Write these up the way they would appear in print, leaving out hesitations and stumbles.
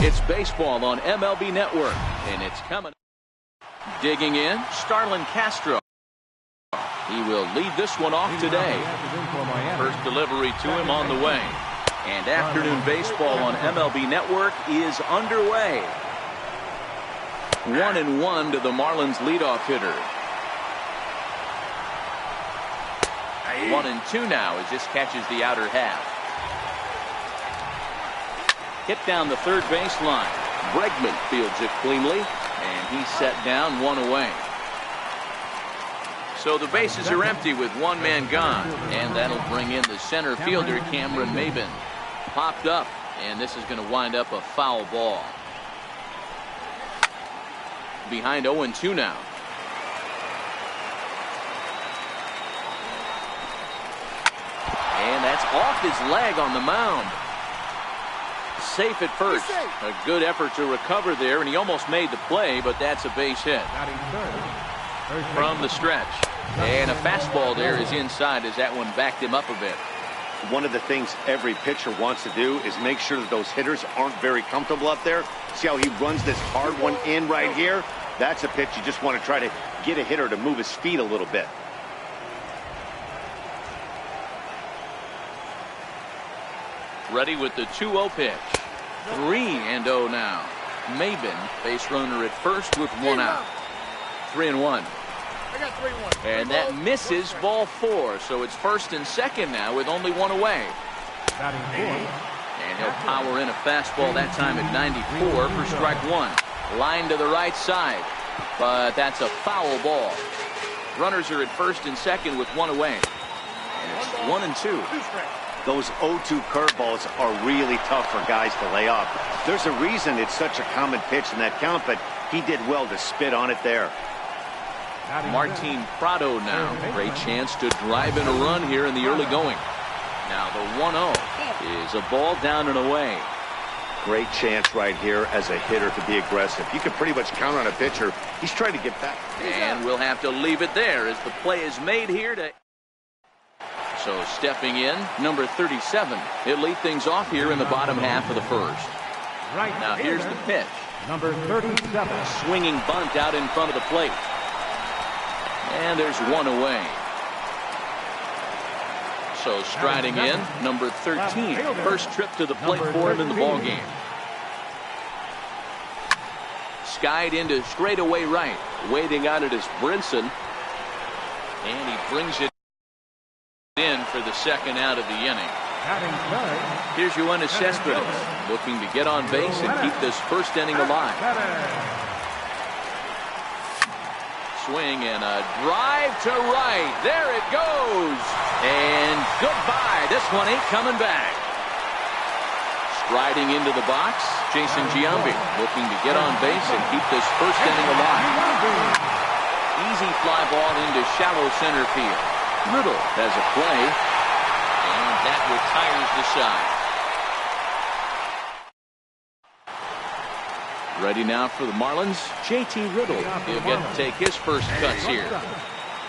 It's baseball on MLB Network, and it's coming. Digging in, Starlin Castro. He will lead this one off today. First delivery to him on the way. And afternoon baseball on MLB Network is underway. 1-1 to the Marlins leadoff hitter. 1-2 now as this catches the outer half. Hit down the third baseline. Bregman fields it cleanly, and he's set down, one away. So the bases are empty with one man gone, and that'll bring in the center fielder, Cameron Maybin. Popped up, and this is going to wind up a foul ball. Behind 0-2 now. And that's off his leg on the mound. Safe at first. A good effort to recover there, and he almost made the play, but that's a base hit. From the stretch. And a fastball there is inside as that one backed him up a bit. One of the things every pitcher wants to do is make sure that those hitters aren't very comfortable up there. See how he runs this hard one in right here? That's a pitch you just want to try to get a hitter to move his feet a little bit. Ready with the 2-0 pitch. 3-0 now. Maybin, base runner at first with one out. 3-1. And that misses, ball 4. So it's first and second now with only one away. And he'll power in a fastball that time at 94 for strike 1. Line to the right side. But that's a foul ball. Runners are at first and second with one away. And it's 1-2. Those 0-2 curveballs are really tough for guys to lay off. There's a reason it's such a common pitch in that count, but he did well to spit on it there. Martin Prado now. Great chance to drive in a run here in the early going. Now the 1-0 is a ball down and away. Great chance right here as a hitter to be aggressive. You can pretty much count on a pitcher. He's trying to get back. And we'll have to leave it there as the play is made here to... So stepping in, number 37. He'll lead things off here in the bottom half of the first. Now here's the pitch. Number 37. Swinging bunt out in front of the plate. And there's one away. So striding in, number 13. First trip to the plate for him in the ballgame. Skied into straightaway right. Waiting on it is Brinson. And he brings it in for the second out of the inning. Here's Yoenis Cespedes looking to get on base and keep this first inning alive. Swing and a drive to right. There it goes. And goodbye. This one ain't coming back. Striding into the box, Jason Giambi looking to get on base and keep this first inning alive. Easy fly ball into shallow center field. Riddle has a play, and that retires the side. Ready now for the Marlins, JT Riddle. He'll get to take his first cuts here.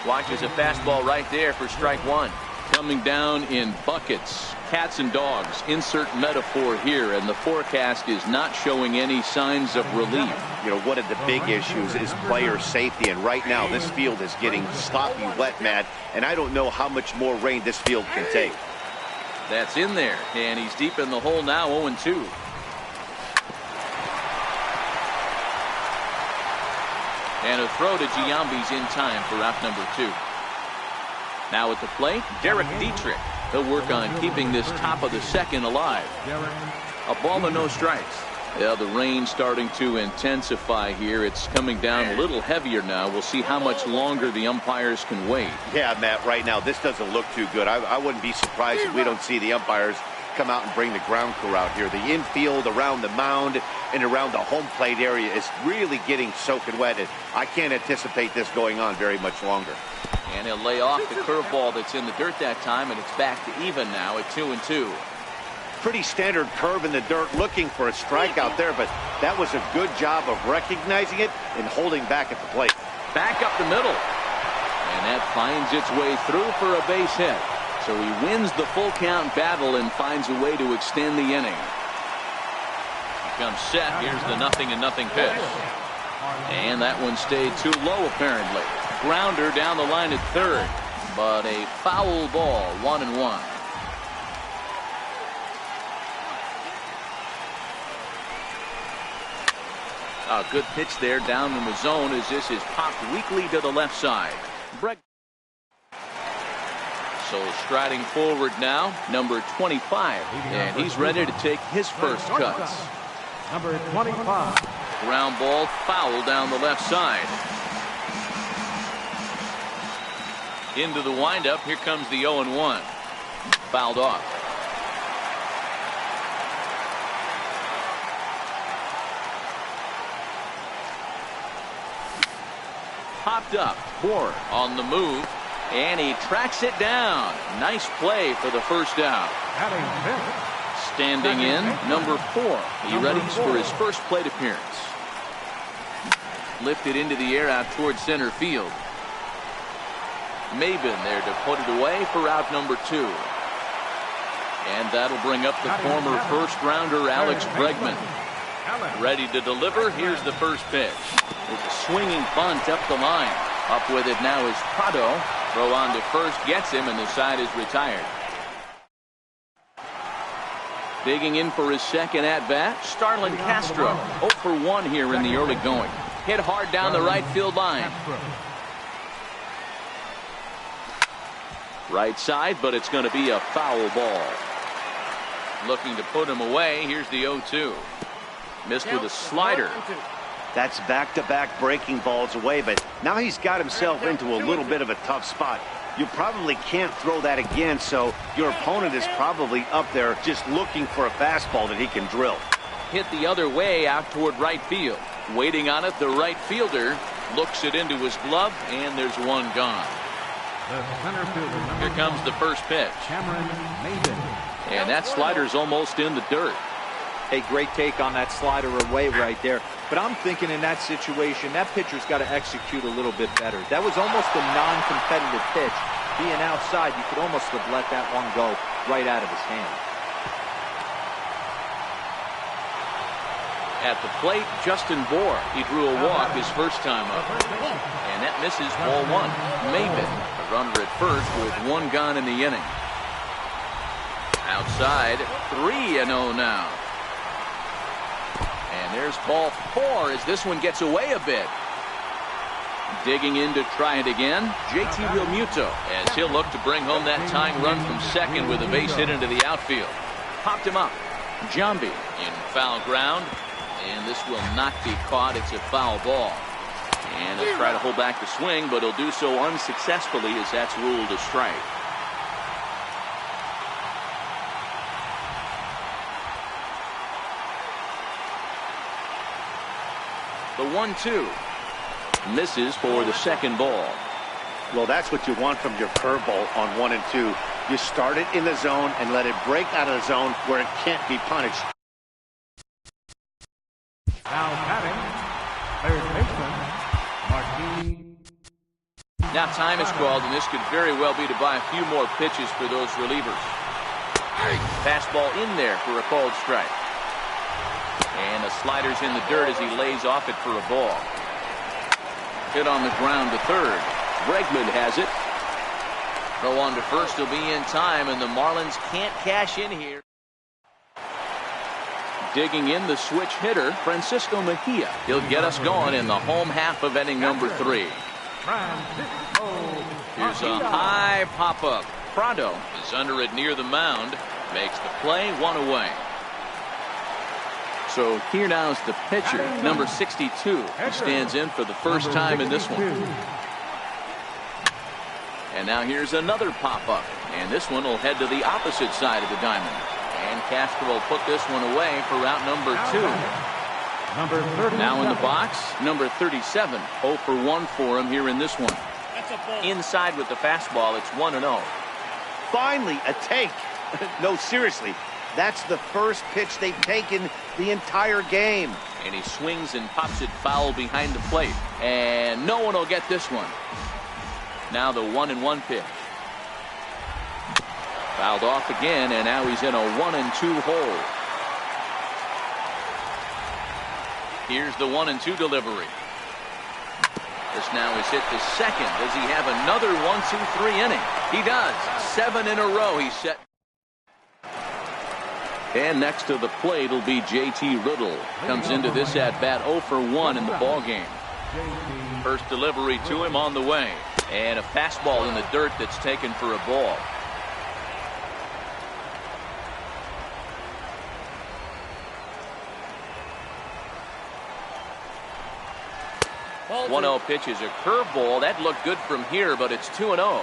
Watches a fastball right there for strike 1. Coming down in buckets. Cats and dogs, insert metaphor here, and the forecast is not showing any signs of relief. You know, one of the big issues is player safety, and right now this field is getting sloppy wet, Matt, and I don't know how much more rain this field can take. That's in there, and he's deep in the hole now, 0-2. And a throw to Giambi's in time for out number 2. Now at the plate, Derek Dietrich. He'll work on keeping this top of the second alive. A ball and no strikes. Yeah, the rain starting to intensify here. It's coming down a little heavier now. We'll see how much longer the umpires can wait. Yeah, Matt, right now this doesn't look too good. I wouldn't be surprised if we don't see the umpires come out and bring the ground crew out here. The infield around the mound and around the home plate area is really getting soaking wet, and I can't anticipate this going on very much longer. And he'll lay off the curveball that's in the dirt that time, and it's back to even now at 2-2. Pretty standard curve in the dirt, looking for a strikeout there, but that was a good job of recognizing it and holding back at the plate. Back up the middle. And that finds its way through for a base hit. So he wins the full count battle and finds a way to extend the inning. comes set. Here's the 0-0 pitch. And that one stayed too low apparently. Grounder down the line at third. But a foul ball, 1-1. A good pitch there down in the zone as this is popped weakly to the left side. So striding forward now, number 25, and he's ready to take his first cuts. Number 25. Ground ball foul down the left side. Into the windup, here comes the 0-1. Fouled off. Popped up, Bohr on the move, and he tracks it down. Nice play for the first out. Standing in, number 4. He readies for his first plate appearance. Lifted into the air out towards center field. Maben there to put it away for out number 2. And that'll bring up the former first-rounder Alex Bregman. Ready to deliver. Here's the first pitch. With a swinging bunt up the line. Up with it now is Prado. Throw on to first gets him, and the side is retired. Digging in for his second at-bat, Starlin Castro. 0 for 1 here in the early going. Hit hard down the right field line. Right side, but it's going to be a foul ball. Looking to put him away. Here's the 0-2. Missed with a slider. That's back-to-back breaking balls away, but now he's got himself into a little bit of a tough spot. You probably can't throw that again, so your opponent is probably up there just looking for a fastball that he can drill. Hit the other way out toward right field. Waiting on it, the right fielder looks it into his glove, and there's one gone. Here comes the first pitch. And that slider's almost in the dirt. A great take on that slider away right there. But I'm thinking in that situation, that pitcher's got to execute a little bit better. That was almost a non-competitive pitch. Being outside, you could almost have let that one go right out of his hand. At the plate, Justin Bohr. He drew a walk his first time up. And that misses ball 1. Maben, the runner at first with 1 gone in the inning. Outside, 3-0 now. And there's ball 4 as this one gets away a bit. Digging in to try it again, JT Realmuto, as he'll look to bring home that tying run from second with a base hit into the outfield. Popped him up. Giambi in foul ground, and this will not be caught. It's a foul ball. And he'll try to hold back the swing, but he'll do so unsuccessfully as that's ruled a strike. The 1-2 misses for the second ball. Well, that's what you want from your curveball on 1 and 2. You start it in the zone and let it break out of the zone where it can't be punished. Now batting, third baseman, Marquis. Now time is called, and this could very well be to buy a few more pitches for those relievers. Fastball in there for a called strike. And the slider's in the dirt as he lays off it for a ball. Hit on the ground to third. Bregman has it. Throw on to first. He'll be in time, and the Marlins can't cash in here. Digging in, the switch hitter, Francisco Mejia. He'll get us going in the home half of inning number 3. Here's a high pop-up. Prado is under it near the mound. Makes the play, 1 away. So here now is the pitcher, number 62. He stands in for the first time in this one. And now here's another pop-up. And this one will head to the opposite side of the diamond. And Castro will put this one away for out number 2. Now in the box, number 37. 0 for 1 for him here in this one. Inside with the fastball, it's 1-0. Finally, a take. No, seriously. That's the first pitch they've taken the entire game. And he swings and pops it foul behind the plate. And no one will get this one. Now the 1-1 pitch. Fouled off again, and now he's in a 1-2 hole. Here's the 1-2 delivery. This now is hit to second. Does he have another 1-2-3 inning? He does. 7 in a row. He's set. And next to the plate will be J.T. Riddle. Comes into this at bat 0 for 1 in the ball game. First delivery to him on the way. And a fastball in the dirt that's taken for a ball. 1-0 pitch is a curveball. That looked good from here, but it's 2-0.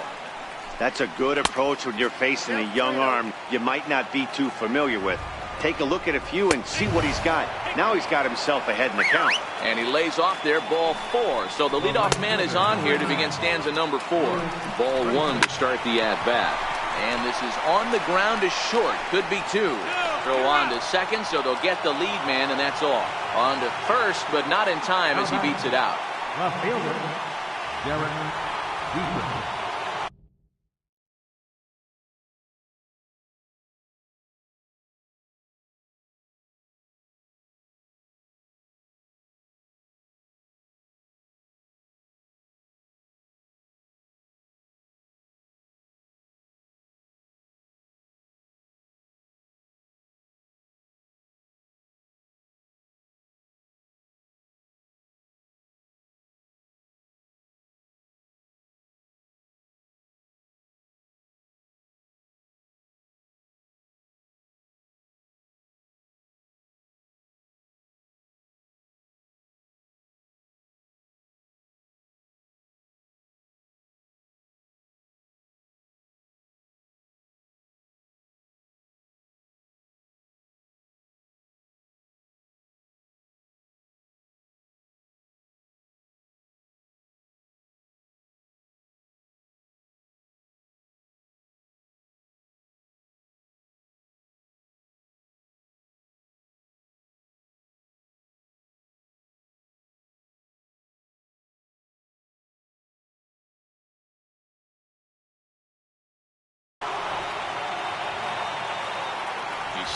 That's a good approach when you're facing a young arm you might not be too familiar with. Take a look at a few and see what he's got. Now he's got himself ahead in the count. And he lays off there, ball 4. So the leadoff man is on here to begin stanza number 4. Ball 1 to start the at-bat. And this is on the ground to short. Could be 2. Throw on to second, so they'll get the lead man, and that's all. On to first, but not in time as he beats it out. Left fielder, Derek Dietrich.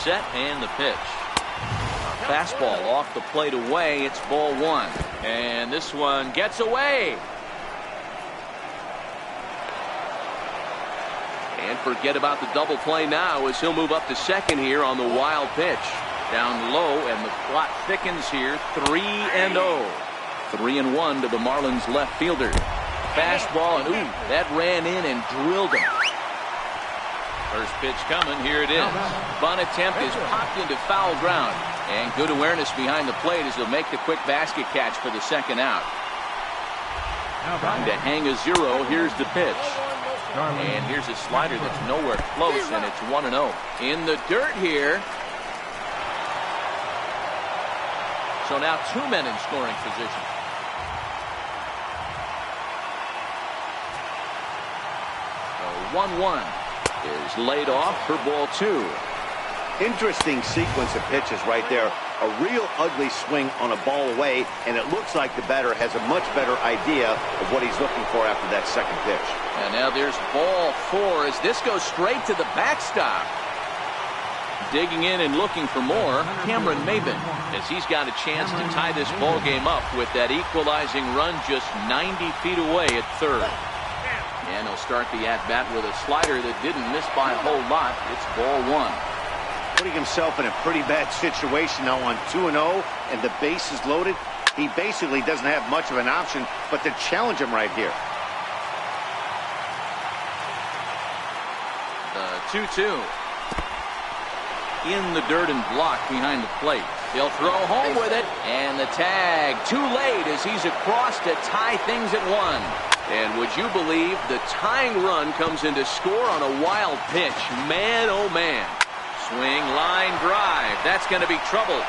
Set and the pitch. A fastball off the plate away. It's ball 1. And this one gets away. And forget about the double play now as he'll move up to second here on the wild pitch. Down low, and the plot thickens here. 3-0. 3-1 to the Marlins left fielder. Fastball, and ooh, that ran in and drilled him. First pitch coming. Here it is. Bunt attempt is popped into foul ground. And good awareness behind the plate as he'll make the quick basket catch for the second out. Trying to hang a 0. Here's the pitch. And here's a slider that's nowhere close, and it's 1-0. In the dirt here. So now 2 men in scoring position. So 1-1. Is laid off for ball 2. Interesting sequence of pitches right there. A real ugly swing on a ball away, and it looks like the batter has a much better idea of what he's looking for after that second pitch. And now there's ball 4 as this goes straight to the backstop. Digging in and looking for more, Cameron Maybin, as he's got a chance to tie this ball game up with that equalizing run just 90 feet away at third. And he'll start the at-bat with a slider that didn't miss by a whole lot. It's ball 1. Putting himself in a pretty bad situation now on 2-0, and the base is loaded. He basically doesn't have much of an option but to challenge him right here. The 2-2. In the dirt and blocked behind the plate. He'll throw home with it, and the tag too late as he's across to tie things at 1. And would you believe the tying run comes in to score on a wild pitch? Man, oh man. Swing, line, drive. That's going to be trouble.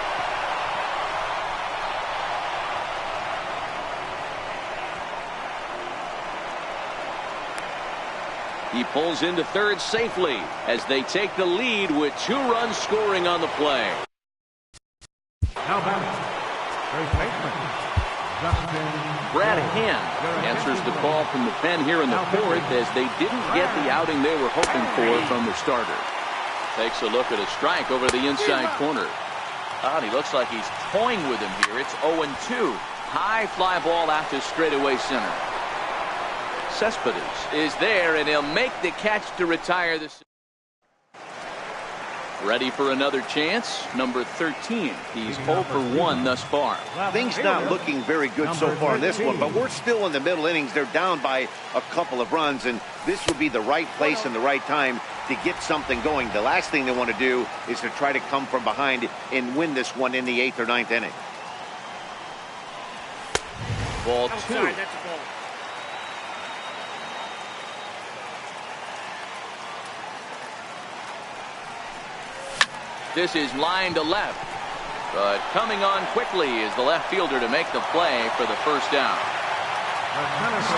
He pulls into third safely as they take the lead with 2 runs scoring on the play. Now batting, first baseman, Brad Hand answers the call from the pen here in the 4th as they didn't get the outing they were hoping for from the starter. Takes a look at a strike over the inside corner. And he looks like he's toying with him here. It's 0-2. High fly ball out to straightaway center. Cespedes is there, and he'll make the catch to retire this. Ready for another chance. Number 13. He's 0 for 1 thus far. Things not looking very good so far in this one, but we're still in the middle innings. They're down by a couple of runs, and this would be the right place and the right time to get something going. The last thing they want to do is to try to come from behind and win this one in the 8th or 9th inning. Ball 2. This is line to left, but coming on quickly is the left fielder to make the play for the first down.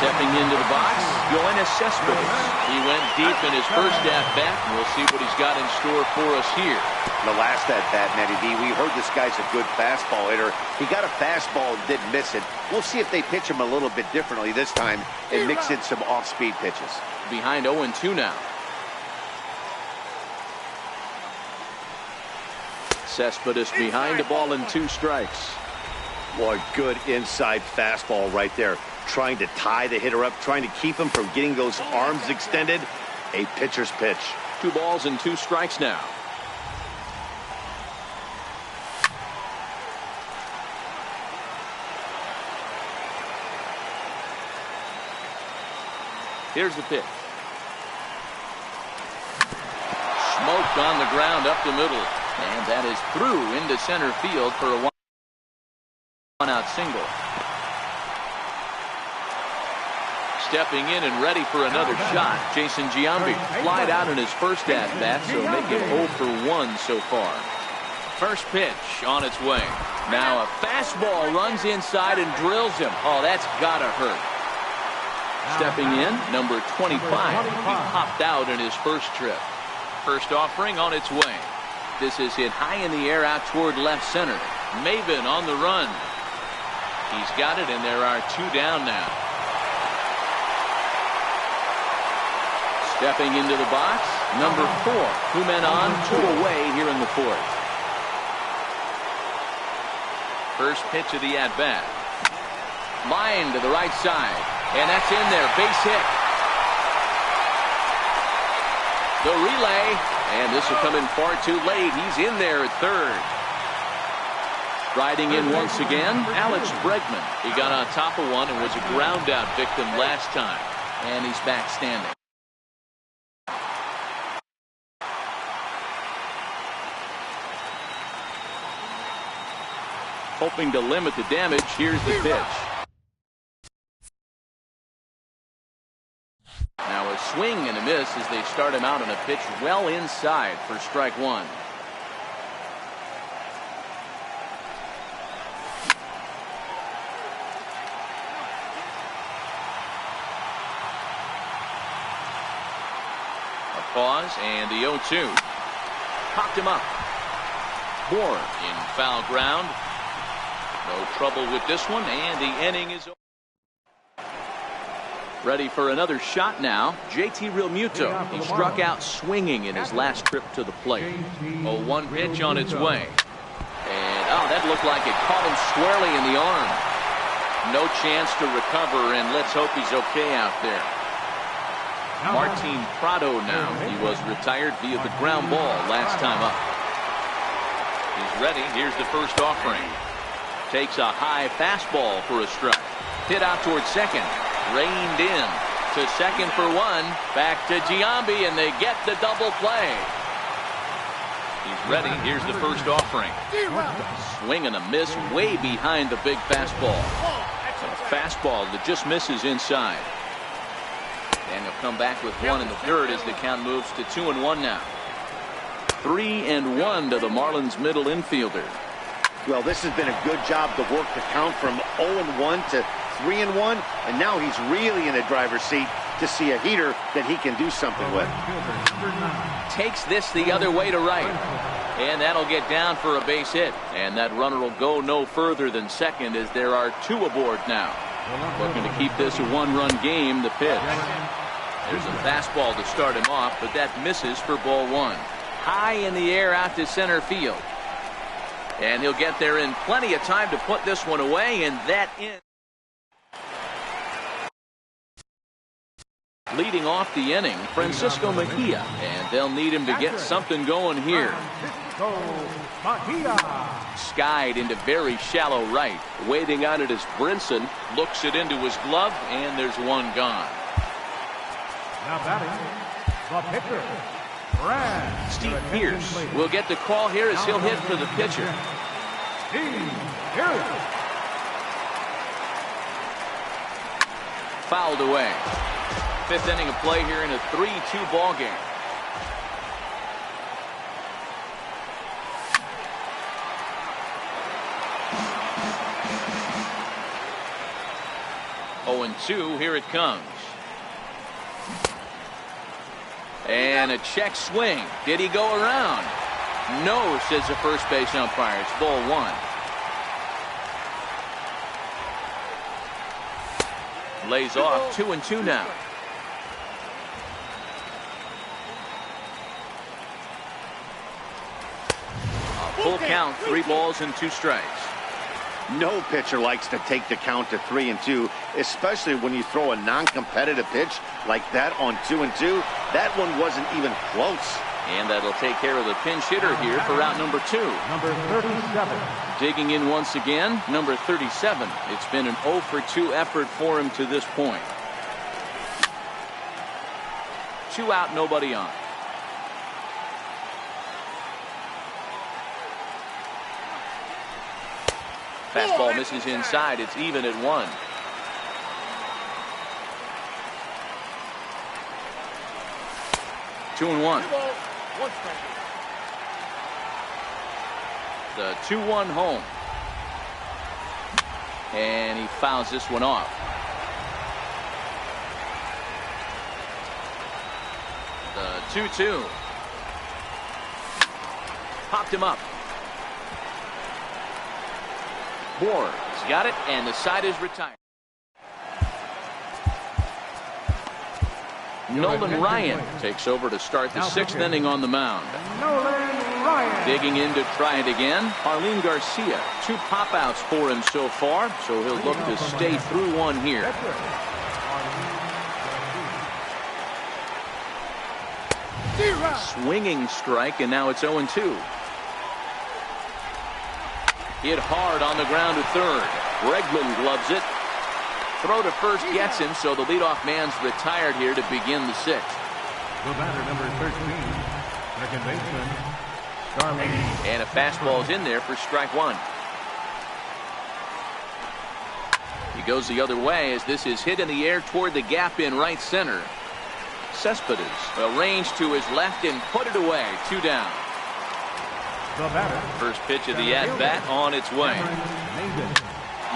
Stepping into the box, Yoenis Cespedes. He went deep in his first at-bat, and we'll see what he's got in store for us here. The last at-bat, Matty V, we heard this guy's a good fastball hitter. He got a fastball and didn't miss it. We'll see if they pitch him a little bit differently this time and mix in some off-speed pitches. Behind 0-2 now. Cespedes behind the ball and 2 strikes. Boy, good inside fastball right there. Trying to tie the hitter up, trying to keep him from getting those arms extended. A pitcher's pitch. 2 balls and 2 strikes now. Here's the pitch. Smoked on the ground up the middle. And that is through into center field for a one-out single. Stepping in and ready for another shot, Jason Giambi. Flied out in his first at-bat, so make it 0 for 1 so far. First pitch on its way. Now a fastball runs inside and drills him. Oh, that's gotta hurt. Stepping in, number 25. He popped out in his first trip. First offering on its way. This is hit high in the air out toward left center. Maven on the run. He's got it, and there are 2 down now. Stepping into the box, number 4. 2 men on, 2 away here in the 4th. First pitch of the at-bat. Line to the right side, and that's in there. Base hit. The relay, and this will come in far too late. He's in there at third. Riding in once again, Alex Bregman. He got on top of one and was a ground out victim last time. And he's back standing. Hoping to limit the damage, here's the pitch. Now a swing and a miss as they start him out on a pitch well inside for strike 1. A pause and the 0-2. Popped him up. Moore in foul ground. No trouble with this one, and the inning is over. Ready for another shot now. JT Realmuto. He struck out swinging in his last trip to the plate. 0-1 pitch on its way. And, oh, that looked like it caught him squarely in the arm. No chance to recover, and let's hope he's okay out there. Martin Prado now. He was retired via the ground ball last time up. He's ready. Here's the first offering. Takes a high fastball for a strike. Hit out towards second. Reined in to second for 1. Back to Giambi, and they get the double play. He's ready. Here's the first offering. Swing and a miss way behind the big fastball. A fastball that just misses inside. And he'll come back with 1 in the third as the count moves to 2-1 now. 3-1 to the Marlins middle infielder. Well, this has been a good job to work the count from 0-1 to 3-1, and now he's really in the driver's seat to see a heater that he can do something with. Takes this the other way to right, and that'll get down for a base hit, and that runner will go no further than second as there are 2 aboard now. Looking to keep this a 1-run game. The pitch. There's a fastball to start him off, but that misses for ball 1. High in the air out to center field. And he'll get there in plenty of time to put this one away, and that in. Leading off the inning, Francisco Mejia, and they'll need him to get something going here. Skied into very shallow right. Waiting on it is Brinson. Looks it into his glove, and there's one gone. Now batting, the pitcher, Brad. Steve Pierce will get the call here as he'll hit for the pitcher. Steve Pierce. Fouled away. Fifth inning of play here in a 3-2 ball game. Oh, 2, here it comes. And a check swing. Did he go around? No, says the first base umpire. It's ball 1. Lays off. 2-2 now. Full count, 3 balls and 2 strikes. No pitcher likes to take the count to 3-2, especially when you throw a non-competitive pitch like that on 2-2. That one wasn't even close. And that'll take care of the pinch hitter here for out number 2. Number 37. Digging in once again, number 37. It's been an 0 for 2 effort for him to this point. 2 out, nobody on. Fastball misses inside. It's even at 1. Two and 1. The 2-1 home. And he fouls this one off. The 2-2. Popped him up. Ward's got it, and the side is retired. Nolan Ryan takes over to start the 6th inning on the mound. Nolan Ryan. Digging in to try it again. Arlene Garcia. 2 pop-outs for him so far, so he'll look to stay through one here. Swinging strike, and now it's 0-2. Hit hard on the ground to third. Bregman gloves it. Throw to first gets him, so the leadoff man's retired here to begin the 6th. The batter, number 13, second baseman, Starling. And a fastball's in there for strike 1. He goes the other way as this is hit in the air toward the gap in right center. Cespedes arranged to his left and put it away. 2 down. The batter. First pitch of the at-bat on its way.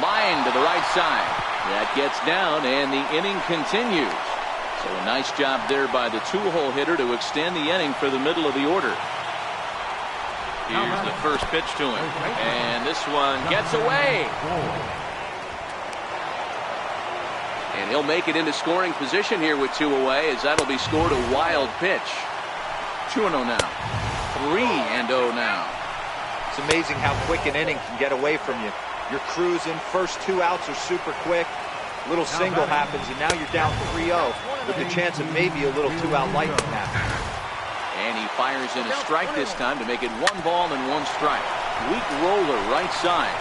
Line to the right side. That gets down, and the inning continues. So a nice job there by the 2-hole hitter to extend the inning for the middle of the order. Here's the first pitch to him. And this one gets away. And he'll make it into scoring position here with 2 away, as that'll be scored a wild pitch. 2-0 now. 3-0 now. It's amazing how quick an inning can get away from you. You're cruising. First 2 outs are super quick. Little single happens, and now you're down 3-0 with the chance of maybe a little 2-out lightning happening. And he fires in a strike this time to make it 1 ball and 1 strike. Weak roller right side.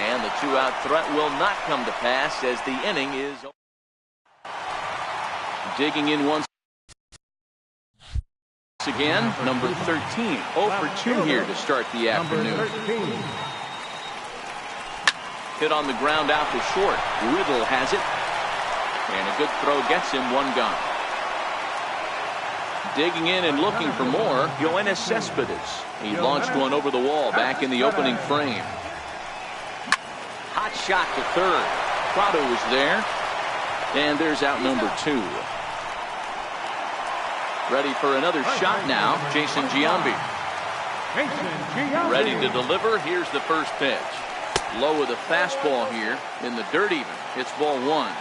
And the 2-out threat will not come to pass as the inning is digging in once again. Number 13. 0 for 2 here to start the afternoon. Hit on the ground out to short. Riddle has it. And a good throw gets him 1 gone. Digging in and looking for more, Yoenis Cespedes. He launched one over the wall back in the opening frame. Hot shot to third. Prado was there. And there's out number 2. Ready for another shot now, Jason Giambi. Ready to deliver. Here's the first pitch. Low with a fastball here in the dirt even. It's ball 1.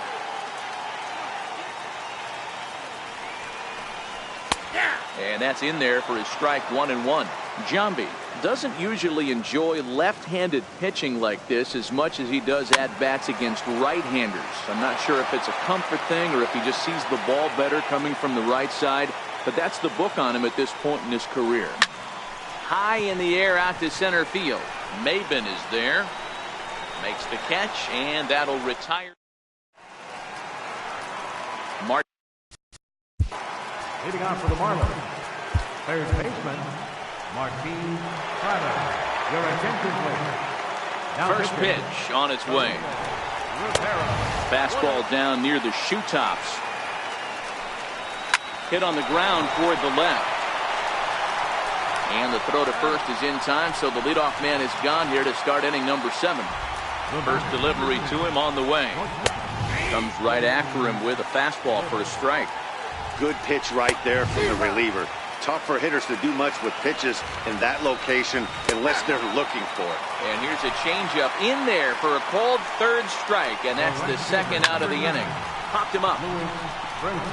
And that's in there for his strike 1 and 1. Giambi doesn't usually enjoy left-handed pitching like this as much as he does at-bats against right-handers. I'm not sure if it's a comfort thing or if he just sees the ball better coming from the right side, but that's the book on him at this point in his career. High in the air out to center field. Maben is there. Makes the catch, and that'll retire. Leading off for the Marlins, third baseman, Martin Prado. Your attention, please. Now First pitch on its way. Fastball down near the shoe tops. Hit on the ground toward the left. And the throw to first is in time, so the leadoff man is gone here to start inning number 7. First delivery to him on the way. Comes right after him with a fastball for a strike. Good pitch right there from the reliever. Tough for hitters to do much with pitches in that location unless they're looking for it. And here's a changeup in there for a called third strike, and that's the second out of the inning. Popped him up.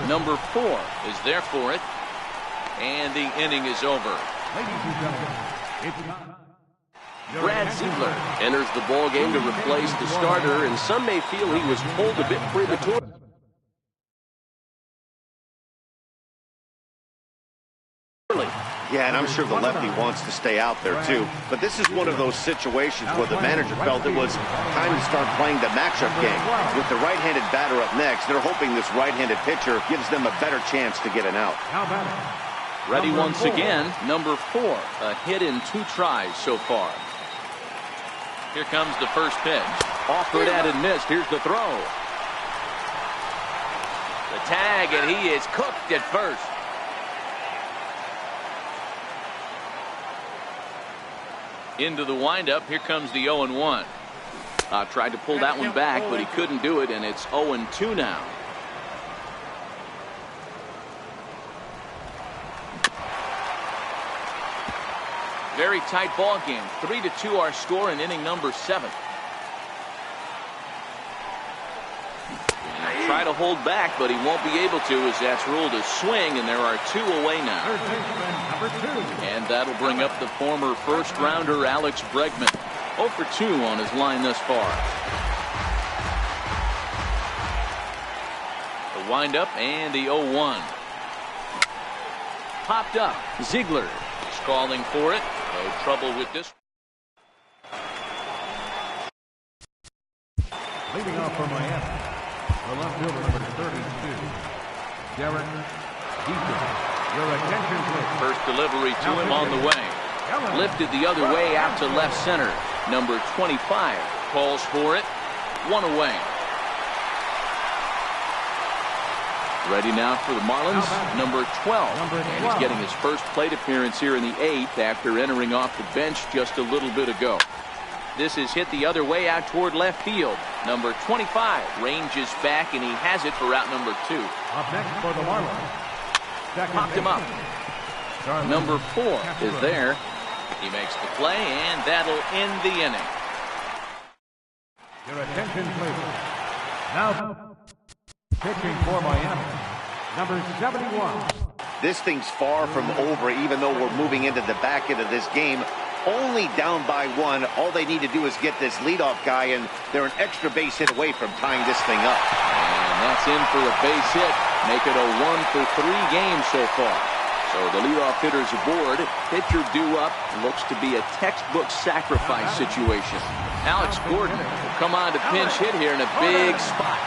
Number 4 is there for it, and the inning is over. Brad Ziegler enters the ball game to replace the starter, and some may feel he was pulled a bit prematurely. Yeah, and I'm sure the lefty wants to stay out there too. But this is one of those situations where the manager felt it was time to start playing the matchup game. With the right-handed batter up next, they're hoping this right-handed pitcher gives them a better chance to get an out. Ready once again, number 4. A hit in 2 tries so far. Here comes the first pitch. Offered at and missed. Here's the throw. The tag, and he is cooked at first. Into the windup. Here comes the 0-1. Tried to pull that one back, but he couldn't do it, and it's 0-2 now. Very tight ball game. 3-2 our score in inning number 7. Try to hold back, but he won't be able to, as that's ruled a swing, and there are 2 away now. And that'll bring up the former first-rounder Alex Bregman. 0 for 2 on his line thus far. The windup and the 0-1. Popped up. Ziegler is calling for it. No trouble with this. Leading off for Miami, the left fielder, number 32, Derek Dietrich. Your attention, please. First delivery to him on the way. Lifted the other way out to left center. Number 25 calls for it. 1 away. Ready now for the Marlins, number 12. And he's getting his first plate appearance here in the 8th after entering off the bench just a little bit ago. This is hit the other way out toward left field. Number 25 ranges back, and he has it for route number 2. Up next for the Marlins. Popped him up. Number 4 is there. He makes the play, and that'll end the inning. Your attention, please. Now pitching for Miami, number 71. This thing's far from over, even though we're moving into the back end of this game. Only down by 1. All they need to do is get this leadoff guy, and they're an extra base hit away from tying this thing up. And that's in for a base hit. Make it a 1 for 3 games so far. So the leadoff hitter's aboard. Pitcher due up. Looks to be a textbook sacrifice situation. Alex Gordon will come on to pinch hit here in a big spot.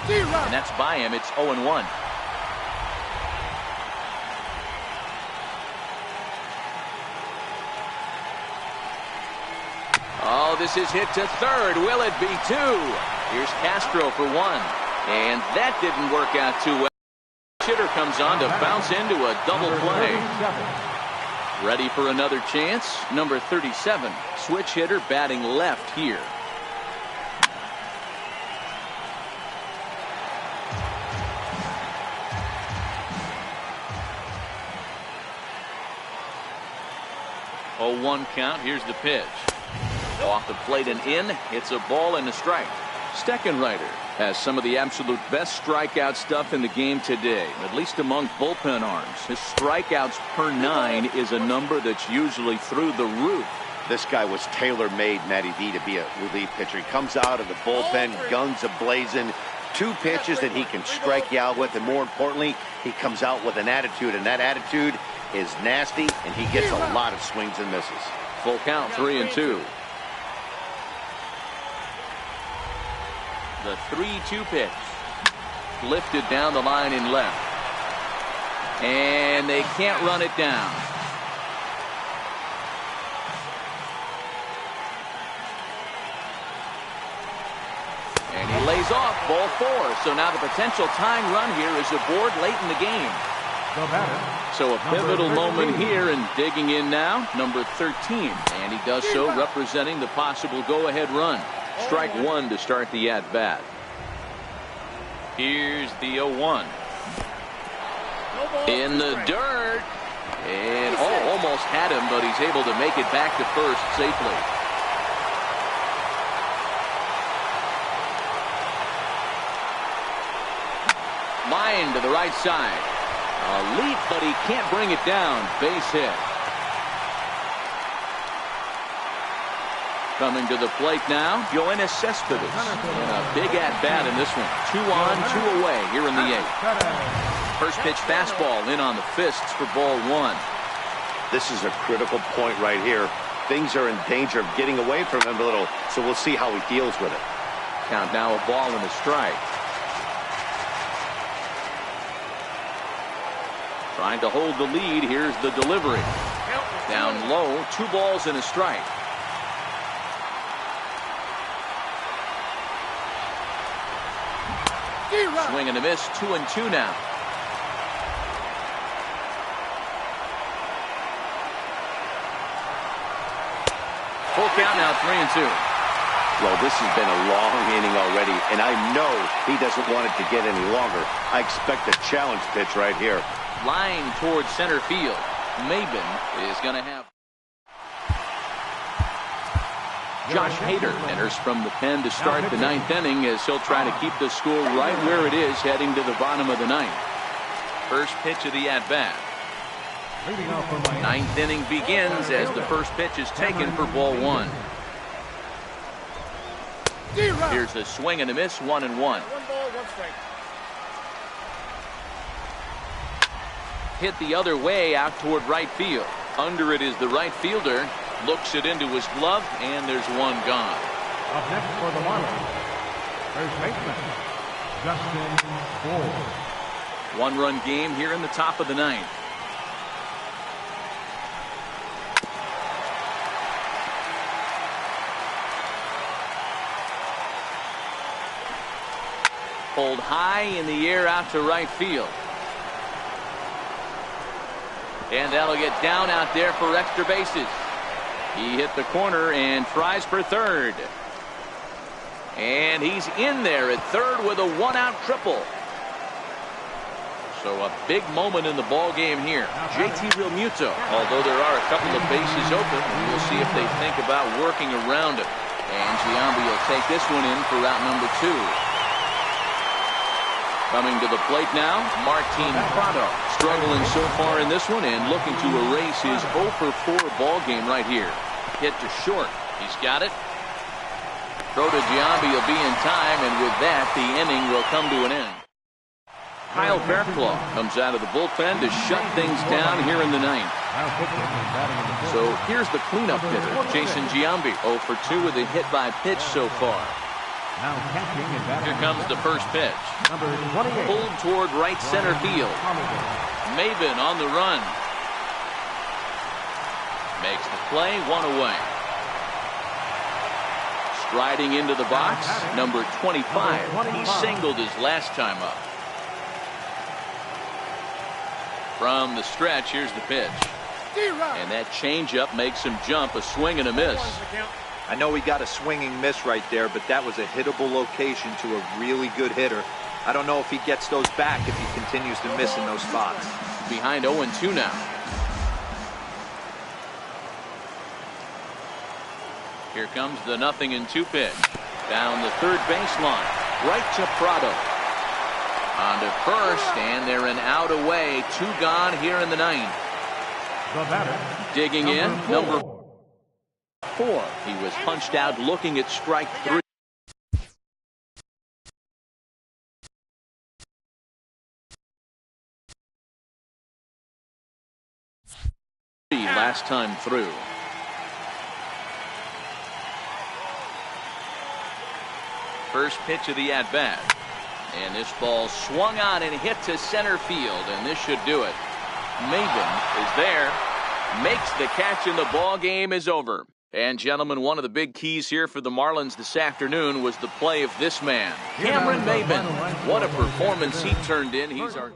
And that's by him. It's 0-1. Oh, this is hit to third. Will it be 2? Here's Castro for 1. And that didn't work out too well. Hitter comes on to bounce into a double play. Ready for another chance. Number 37. Switch hitter batting left here. Oh, 1 count. Here's the pitch. Off the plate and in. It's a ball and a strike. Steckenrider has some of the absolute best strikeout stuff in the game today, at least among bullpen arms. His strikeouts per 9 is a number that's usually through the roof. This guy was tailor-made, Matty V, to be a relief pitcher. He comes out of the bullpen, guns a-blazing, 2 pitches that he can strike you out with, and more importantly, he comes out with an attitude, and that attitude is nasty, and he gets a lot of swings and misses. Full count, 3-2. The 3-2 pitch. Lifted down the line in left. And they can't run it down. And he lays off, ball 4. So now the potential tying run here is aboard late in the game. So a pivotal moment here, and digging in now, number 13. And he does so representing the possible go-ahead run. Strike 1 to start the at-bat. Here's the 0-1. In the dirt. And almost had him, but he's able to make it back to first safely. Line to the right side. A leap, but he can't bring it down. Base hit. Coming to the plate now, Yoenis Cespedes. And a big at-bat in this one. 2 on, 2 away here in the 8th. First pitch fastball in on the fists for ball 1. This is a critical point right here. Things are in danger of getting away from him a little, so we'll see how he deals with it. Count now, a ball and a strike. Trying to hold the lead. Here's the delivery. Down low, 2 balls and a strike. Swing and a miss, 2-2 now. Full count now, 3-2. Well, this has been a long inning already, and I know he doesn't want it to get any longer. I expect a challenge pitch right here. Line towards center field. Maben is going to have. Josh Hader enters from the pen to start the 9th inning, as he'll try to keep the score right where it is heading to the bottom of the 9th. First pitch of the at-bat. 9th inning begins as the first pitch is taken for ball 1. Here's the swing and a miss, 1-1. 1 ball, 1 strike. Hit the other way out toward right field. Under it is the right fielder. Looks it into his glove, and there's 1 gone. Up next for the Marlins, first baseman, Justin Ford. 1-run game here in the top of the 9th. Pulled high in the air out to right field. And that'll get down out there for extra bases. He hit the corner and tries for third. And he's in there at third with a 1-out triple. So a big moment in the ball game here. JT Realmuto, although there are a couple of bases open, we'll see if they think about working around it. And Giambi will take this one in for out number 2. Coming to the plate now, Martin Prado. Struggling so far in this one and looking to erase his 0-for-4 ball game right here. Hit to short. He's got it. Throw to Giambi will be in time, and with that, the inning will come to an end. Kyle Fairclough comes out of the bullpen to shut things down here in the 9th. So here's the cleanup hitter, Jason Giambi, 0-for-2 with a hit by pitch so far. Here comes the first pitch. Pulled toward right center field. Maben on the run. Makes the play, 1 away. Striding into the box, number 25. He singled his last time up. From the stretch, here's the pitch. And that changeup makes him jump, a swing and a miss. I know he got a swinging miss right there, but that was a hittable location to a really good hitter. I don't know if he gets those back if he continues to miss in those spots. Behind 0-2 now. Here comes the 0-2 pitch. Down the third baseline. Right to Prado. On to first, and they're an out away. 2 gone here in the 9th. The batter, Digging in, number 4. He was punched out looking at strike 3. Last time through. First pitch of the at-bat. And this ball swung on and hit to center field, and this should do it. Maven is there, makes the catch, and the ball game is over. And gentlemen, one of the big keys here for the Marlins this afternoon was the play of this man, Cameron Maven. What a performance he turned in. He's our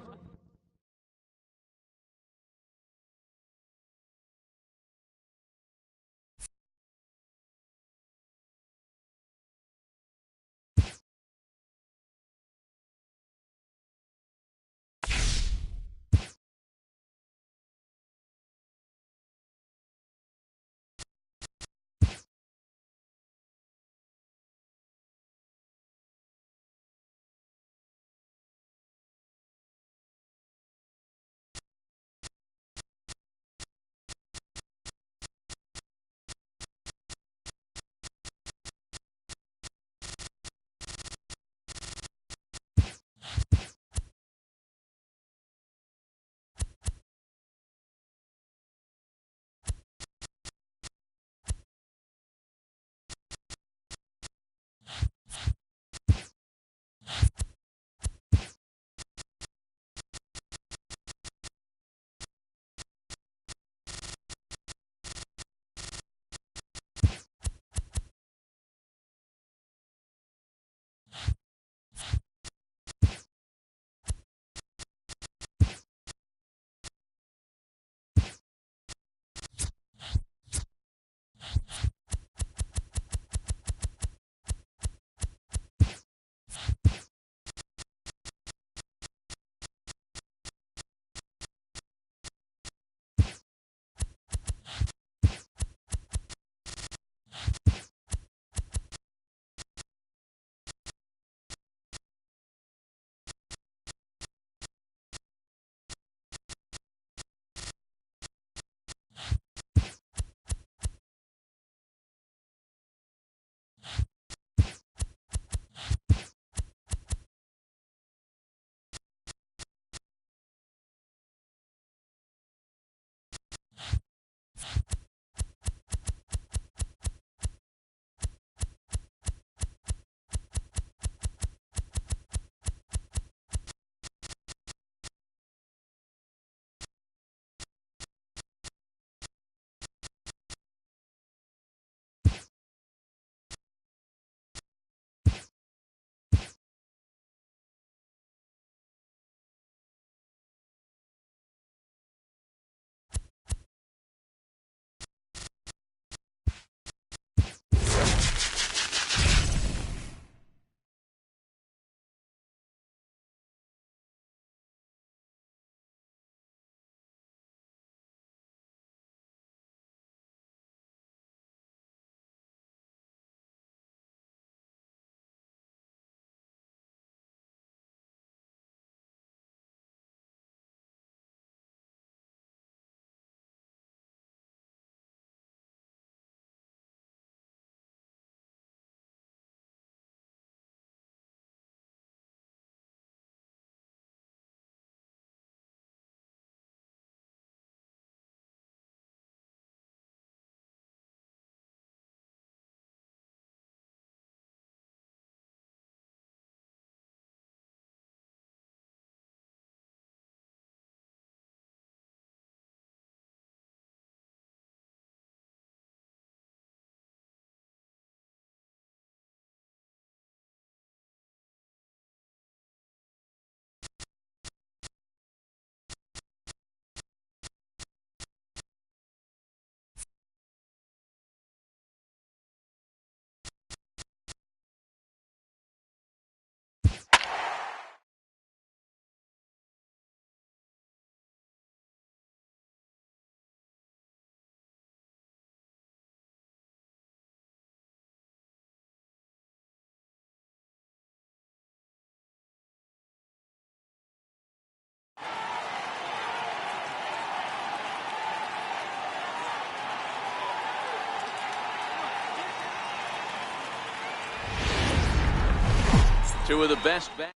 Two of the best bats.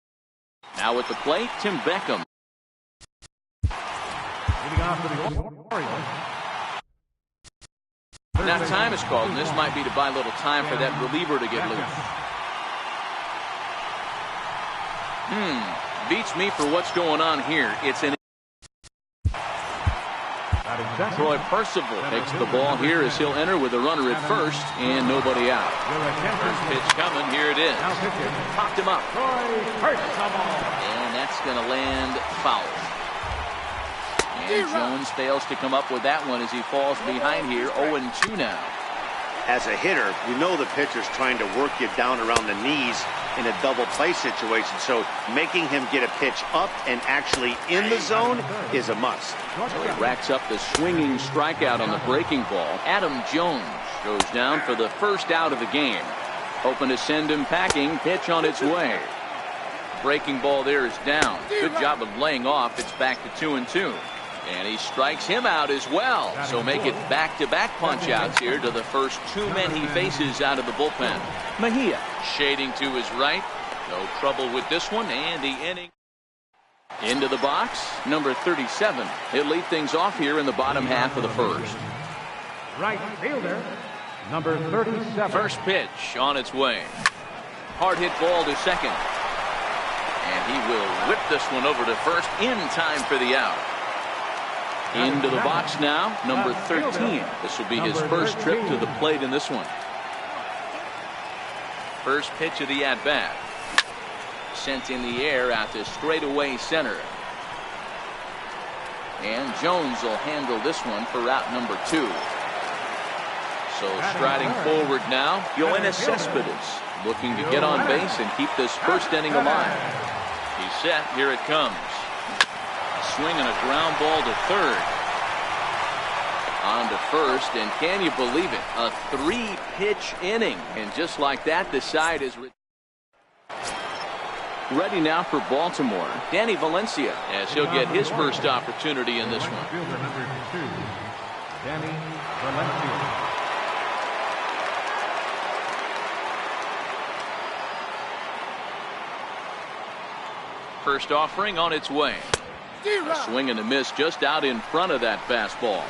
Now at the plate, Tim Beckham. Leading off for the Orioles. Now time is called, and this might be to buy a little time for that reliever to get loose. Beats me for what's going on here. It's an Troy Percival takes the ball here as he'll enter with a runner at first and nobody out. First pitch coming. Here it is. Popped him up. And that's going to land foul. And Jones fails to come up with that one as he falls behind here. 0-2 now. As a hitter, you know the pitcher's trying to work you down around the knees in a double play situation. So making him get a pitch up and actually in the zone is a must. He racks up the swinging strikeout on the breaking ball. Adam Jones goes down for the first out of the game. Hoping to send him packing. Pitch on its way. Breaking ball there is down. Good job of laying off. It's back to 2-2. And he strikes him out as well. So make it back-to-back punch-outs here to the first two men he faces out of the bullpen. Mejia shading to his right. No trouble with this one. And the inning. Into the box, number 37. He'll lead things off here in the bottom half of the first. Right fielder, number 37. First pitch on its way. Hard hit ball to second. And he will whip this one over to first in time for the out. Into the box now, number 13. This will be his first trip to the plate in this one. First pitch of the at-bat. Sent in the air out to straightaway center. And Jones will handle this one for out number 2. So striding forward now, Yoenis Cespedes looking to get on base and keep this first inning alive. He's set. Here it comes. Swinging a ground ball to third. On to first, and can you believe it? A 3-pitch inning. And just like that, the side is ready now for Baltimore. Danny Valencia, as he'll get his first opportunity in this one. Fielder number 2, Danny Valencia. First offering on its way. A swing and a miss just out in front of that fastball.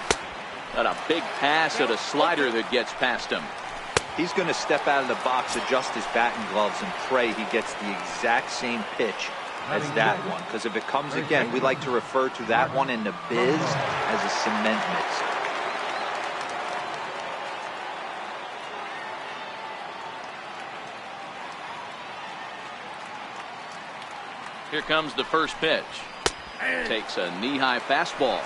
Got a big pass at a slider that gets past him. He's going to step out of the box, adjust his batting gloves, and pray he gets the exact same pitch as that one. Because if it comes again, we like to refer to that one in the biz as a cement mixer. Here comes the first pitch. Takes a knee-high fastball.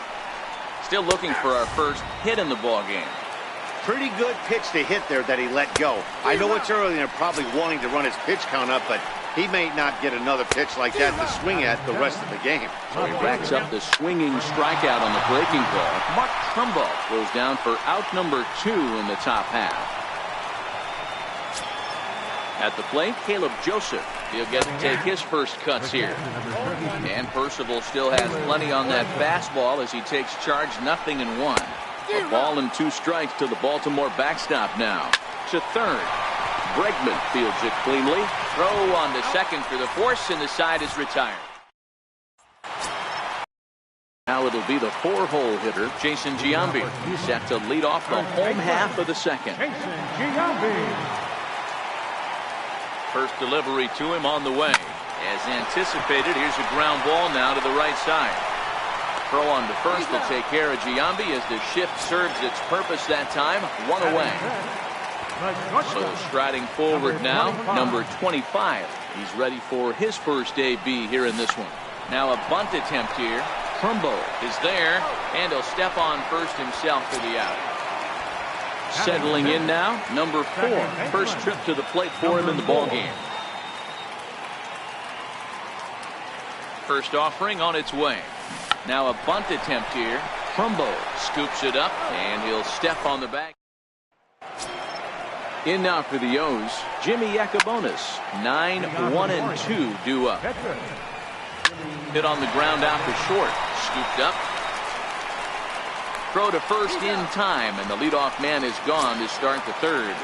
Still looking for our first hit in the ball game. Pretty good pitch to hit there that he let go. I know it's early and they're probably wanting to run his pitch count up, but he may not get another pitch like that to swing at the rest of the game. So he racks up the swinging strikeout on the breaking ball. Mark Trumbo goes down for out number 2 in the top half. At the plate, Caleb Joseph. He'll get to take his first cuts here. And Percival still has plenty on that fastball as he takes charge, 0-1. A ball and 2 strikes to the Baltimore backstop now. To third. Bregman fields it cleanly. Throw on to second for the force, and the side is retired. Now it'll be the 4-hole hitter, Jason Giambi. He's set to lead off the home half of the second. Jason Giambi. First delivery to him on the way. As anticipated, here's a ground ball now to the right side. Throw on to first will take care of Giambi as the shift serves its purpose that time. 1 away. So striding forward now, number 25. He's ready for his first AB here in this one. Now a bunt attempt here. Trumbo is there, and he'll step on first himself for the out. Settling in now, number 4. First trip to the plate for him in the ballgame. First offering on its way. Now a bunt attempt here. Trumbo scoops it up, and he'll step on the back. In now for the O's, Jimmy Yacobonis. 9-1-2 due up. Hit on the ground out to short. Scooped up. Throw to first in time, and the leadoff man is gone to start the third.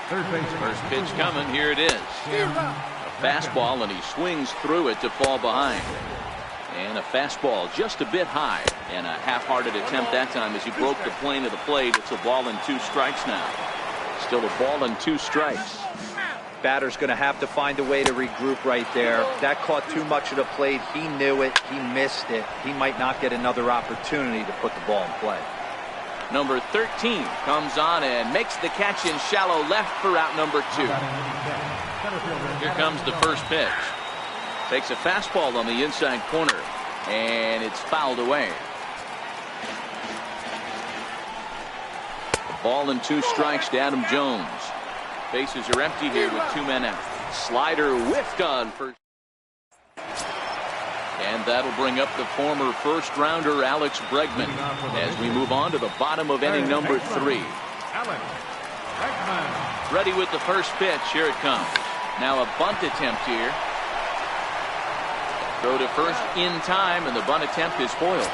First pitch coming. Here it is. A Fastball, and he swings through it to fall behind. And a fastball just a bit high, and a half-hearted attempt that time as he broke the plane of the plate. It's a ball and 2 strikes now. Still a ball and 2 strikes. Batter's going to have to find a way to regroup right there. That caught too much of the plate. He knew it. He missed it. He might not get another opportunity to put the ball in play. Number 13 comes on and makes the catch in shallow left for out number 2. Here comes the first pitch. Takes a fastball on the inside corner, and it's fouled away. A ball and 2 strikes to Adam Jones. Bases are empty here with 2 men out. Slider whiffed on first. And that'll bring up the former first-rounder Alex Bregman as we move on to the bottom of inning number 3. Ready with the first pitch. Here it comes. Now a bunt attempt here. Throw to first in time, and the bunt attempt is foiled.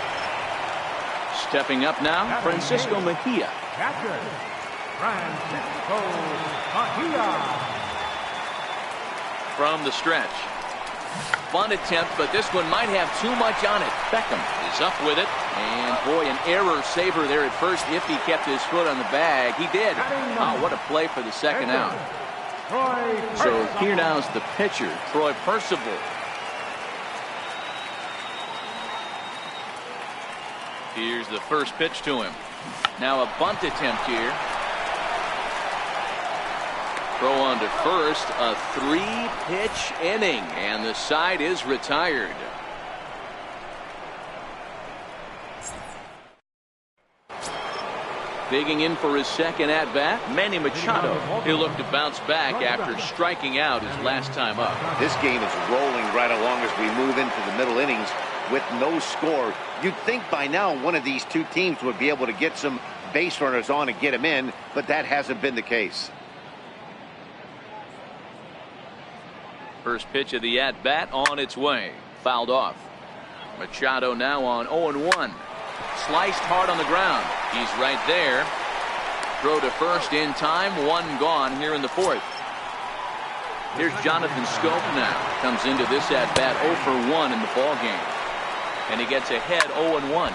Stepping up now, Francisco Mejia. Catcher, Francisco Mejia. From the stretch. Bunt attempt, but this one might have too much on it. Beckham is up with it. And boy, an error saver there at first if he kept his foot on the bag. He did. Oh, what a play for the second out. So here now's the pitcher, Troy Percival. Here's the first pitch to him. Now a bunt attempt here. Throw on to first, a 3-pitch inning, and the side is retired. Digging in for his second at-bat, Manny Machado. He'll look to bounce back after striking out his last time up. This game is rolling right along as we move into the middle innings with no score. You'd think by now one of these 2 teams would be able to get some base runners on and get them in, but that hasn't been the case. First pitch of the at-bat on its way. Fouled off. Machado now on 0-1. Sliced hard on the ground. He's right there. Throw to first in time. 1 gone here in the 4th. Here's Jonathan Scope now. Comes into this at-bat 0-for-1 in the ballgame. And he gets ahead 0-1.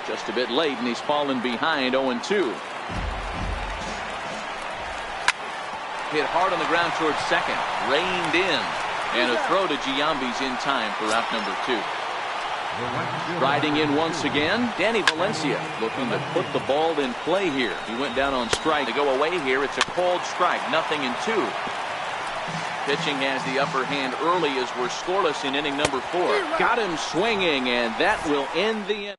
Just a bit late, and he's fallen behind 0-2. Hit hard on the ground towards second. Reined in. And a throw to Giambi's in time for out number 2. Riding in once again, Danny Valencia looking to put the ball in play here. He went down on strike to go away here. It's a called strike, 0-2. Pitching has the upper hand early as we're scoreless in inning number 4. Got him swinging, and that will end the inning.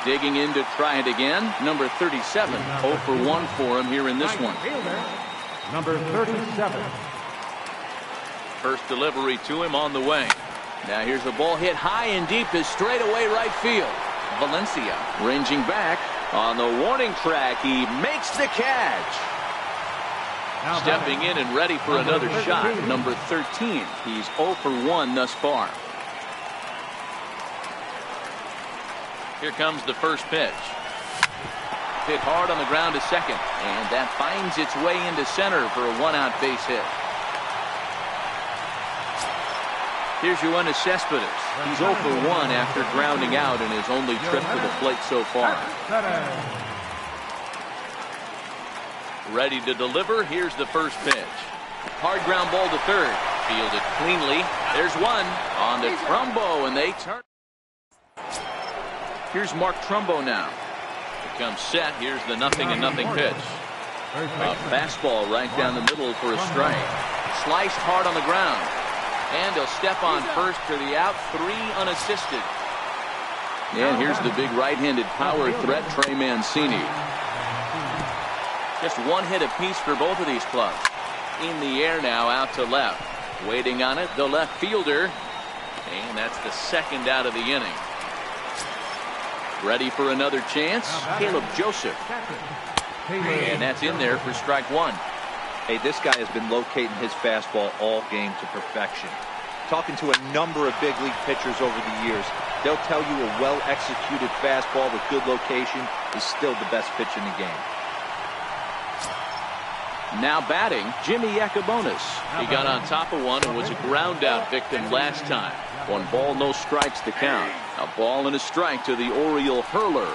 Digging in to try it again. Number 37, 0-for-1 for him here in this one. Number 37. First delivery to him on the way. Now here's a ball hit high and deep to straightaway right field. Valencia ranging back on the warning track. He makes the catch. Stepping in and ready for another shot. Number 13. He's 0-for-1 thus far. Here comes the first pitch. Hit hard on the ground to second. And that finds its way into center for a 1-out base hit. Here's Yoenis Cespedes. He's 0-for-1 after grounding out in his only trip to the plate so far. Ready to deliver. Here's the first pitch. Hard ground ball to third. Fielded cleanly. There's one on to Trumbo, and they turn. Here's Mark Trumbo now. Becomes set. Here's the 0-0 pitch. A fastball right down the middle for a strike. Sliced hard on the ground. And he'll step on first for the out. 3 unassisted. And here's the big right-handed power threat, Trey Mancini. Just 1 hit apiece for both of these clubs. In the air now, out to left. Waiting on it, the left fielder. And that's the second out of the inning. Ready for another chance, Caleb Joseph. And that's in there for strike 1. Hey, this guy has been locating his fastball all game to perfection. Talking to a number of big league pitchers over the years, they'll tell you a well-executed fastball with good location is still the best pitch in the game. Now batting, Jimmy Yacobonis. He got on top of one and was a ground out victim last time. 1 ball, no strikes to count. A ball and a strike to the Oriole hurler.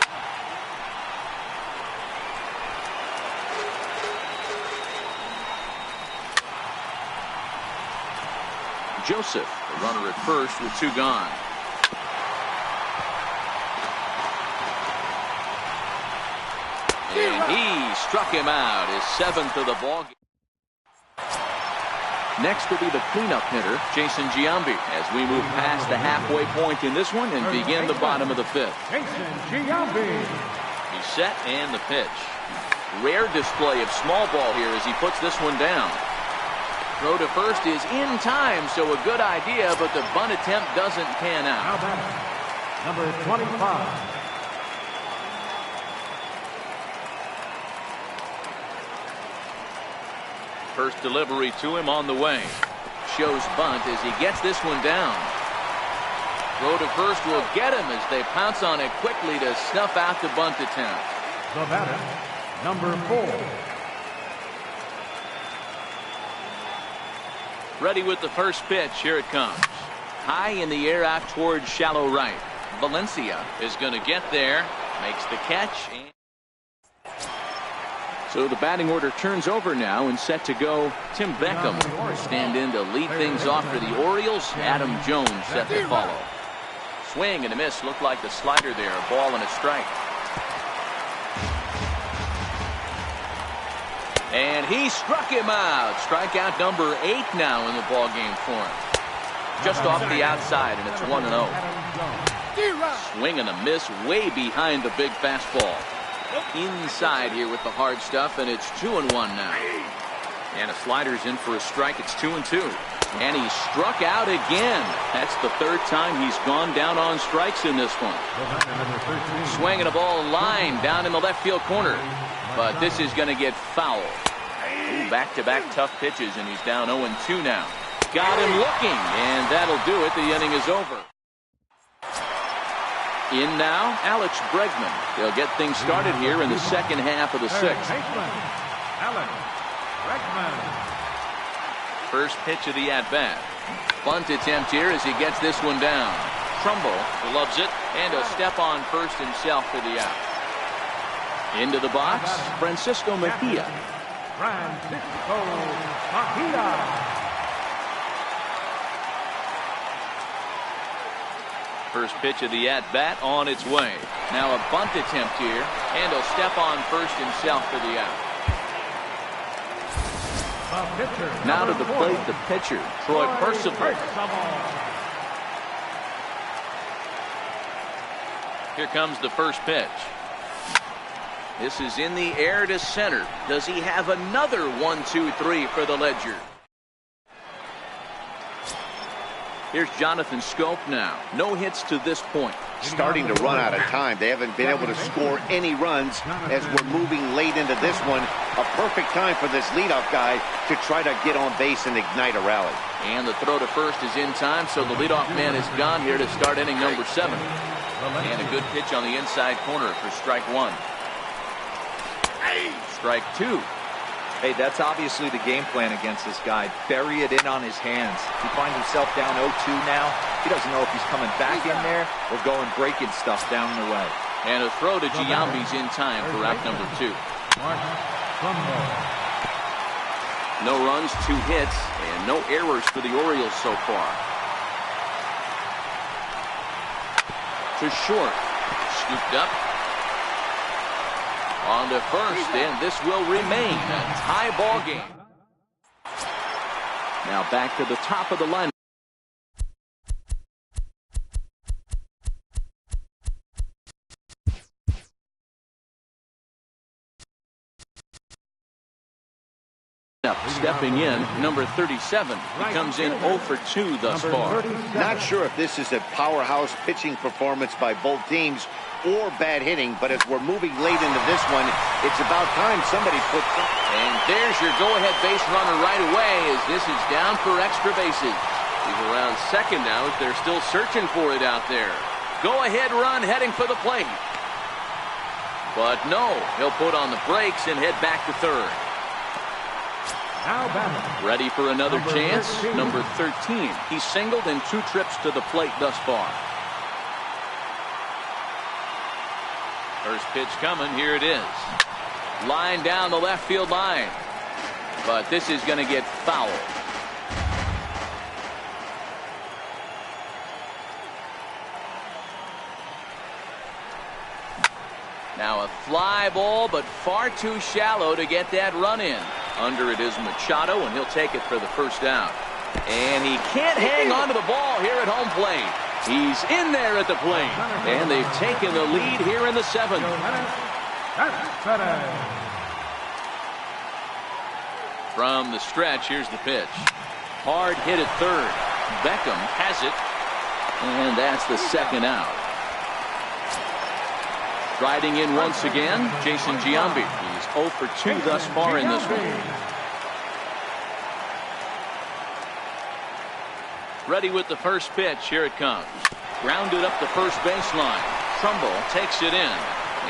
Joseph, the runner at first with 2 gone. And he struck him out, his 7th of the ball game. Next will be the cleanup hitter, Jason Giambi, as we move past the halfway point in this one and begin the bottom of the 5th. Jason Giambi. He's set and the pitch. Rare display of small ball here as he puts this one down. Throw to first is in time, so a good idea, but the bunt attempt doesn't pan Now out. batting, number 25. First delivery to him on the way. Shows bunt as he gets this one down. Throw to first will get him as they pounce on it quickly to snuff out the bunt attempt. The batter, number 4. Ready with the first pitch. Here it comes. High in the air out towards shallow right. Valencia is going to get there. Makes the catch. So the batting order turns over now and set to go. Tim Beckham will stand in to lead things off for the Orioles. Adam Jones set to follow. Swing and a miss. Looked like the slider there. A ball and a strike. And he struck him out. Strikeout number 8 now in the ball game for him. Just off the outside, and it's 1-0. Swing and a miss way behind the big fastball. Inside here with the hard stuff, and it's 2-1 now. And a slider's in for a strike. It's 2-2. And he struck out again. That's the 3rd time he's gone down on strikes in this one. Swinging a ball line down in the left field corner. But this is going to get foul. Back-to-back tough pitches, and he's down 0-2 now. Got him looking, and that'll do it. The inning is over. In now, Alex Bregman. They'll get things started here in the second half of the 6th. Alex Bregman. First pitch of the at-bat. Bunt attempt here as he gets this one down. Trumbo loves it, and a step on first himself for the out. Into the box, Francisco Mejia. Francisco Mejia. First pitch of the at-bat on its way. Now a bunt attempt here, and he'll step on first himself for the out. Now to the plate, the pitcher, Troy Percival. Here comes the first pitch. This is in the air to center. Does he have another 1-2-3 for the Ledger? Here's Jonathan Scope now. No hits to this point. Starting to run out of time. They haven't been able to score any runs as we're moving late into this one. A perfect time for this leadoff guy to try to get on base and ignite a rally. And the throw to first is in time, so the leadoff man is gone here to start inning number 7. And a good pitch on the inside corner for strike 1. Strike 2. Hey, that's obviously the game plan against this guy. Bury it in on his hands. He finds himself down 0-2 now. He doesn't know if he's coming back in there or going breaking stuff down the way. And a throw to Giambi's in time for out number 2. No runs, 2 hits, and no errors for the Orioles so far. To short. Scooped up. On to first, and this will remain a tie ball game. Now back to the top of the line. Stepping in, number 37. He comes in 0 for 2 thus far. Not sure if this is a powerhouse pitching performance by both teams or bad hitting, but as we're moving late into this one, it's about time somebody puts up. And there's your go-ahead base runner right away as this is down for extra bases. He's around second now as they're still searching for it out there. Go-ahead run heading for the plate. But no, he'll put on the brakes and head back to third. Now batting. Ready for another Number chance. 13. Number 13. He's singled in 2 trips to the plate thus far. First pitch coming. Here it is. Line down the left field line. But this is going to get foul. Now a fly ball, but far too shallow to get that run in. Under it is Machado, and he'll take it for the first down. And he can't hang on to the ball here at home plate. He's in there at the plate. And they've taken the lead here in the 7th. From the stretch, here's the pitch. Hard hit at third. Beckham has it. And that's the second out. Riding in once again, Jason Giambi. He's 0 for 2 thus far in this one. Ready with the first pitch. Here it comes. Grounded up the first baseline. Trumbull takes it in.